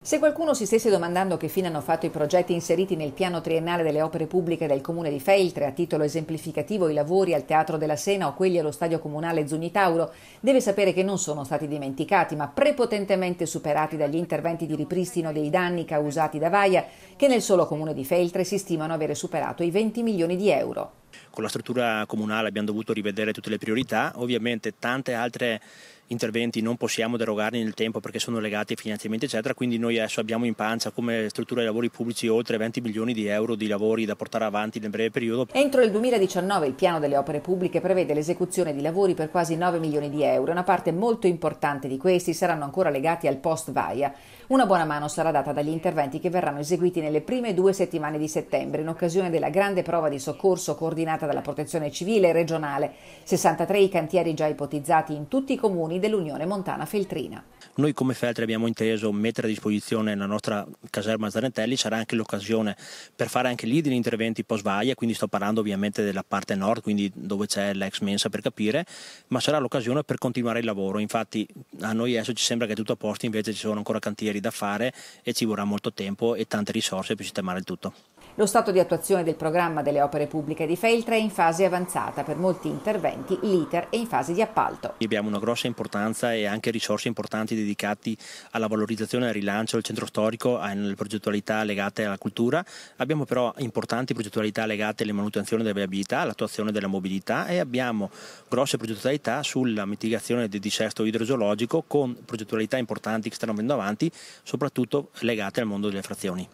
Se qualcuno si stesse domandando che fine hanno fatto i progetti inseriti nel piano triennale delle opere pubbliche del Comune di Feltre, a titolo esemplificativo i lavori al Teatro della Sena o quelli allo Stadio Comunale Zugnitauro, deve sapere che non sono stati dimenticati, ma prepotentemente superati dagli interventi di ripristino dei danni causati da Vaia, che nel solo Comune di Feltre si stimano avere superato i 20 milioni di euro. Con la struttura comunale abbiamo dovuto rivedere tutte le priorità, ovviamente tante altre interventi non possiamo derogarli nel tempo perché sono legati ai finanziamenti eccetera, quindi noi adesso abbiamo in pancia come struttura dei lavori pubblici oltre 20 milioni di euro di lavori da portare avanti nel breve periodo. Entro il 2019 il piano delle opere pubbliche prevede l'esecuzione di lavori per quasi 9 milioni di euro e una parte molto importante di questi saranno ancora legati al post Vaia. Una buona mano sarà data dagli interventi che verranno eseguiti nelle prime 2 settimane di settembre in occasione della grande prova di soccorso coordinata dalla Protezione Civile regionale. 63 i cantieri già ipotizzati in tutti i comuni dell'Unione Montana Feltrina. Noi come Feltre abbiamo inteso mettere a disposizione la nostra caserma Zarentelli, sarà anche l'occasione per fare anche lì degli interventi post Vaia, quindi sto parlando ovviamente della parte nord, quindi dove c'è l'ex mensa per capire, ma sarà l'occasione per continuare il lavoro. Infatti a noi adesso ci sembra che è tutto a posto, invece ci sono ancora cantieri da fare e ci vorrà molto tempo e tante risorse per sistemare il tutto. Lo stato di attuazione del programma delle opere pubbliche di Feltre è in fase avanzata. Per molti interventi l'iter è in fase di appalto. Abbiamo una grossa importanza e anche risorse importanti dedicati alla valorizzazione e al rilancio del centro storico, alle progettualità legate alla cultura. Abbiamo però importanti progettualità legate alla manutenzione della viabilità, all'attuazione della mobilità e abbiamo grosse progettualità sulla mitigazione del dissesto idrogeologico con progettualità importanti che stanno venendo avanti, soprattutto legate al mondo delle frazioni.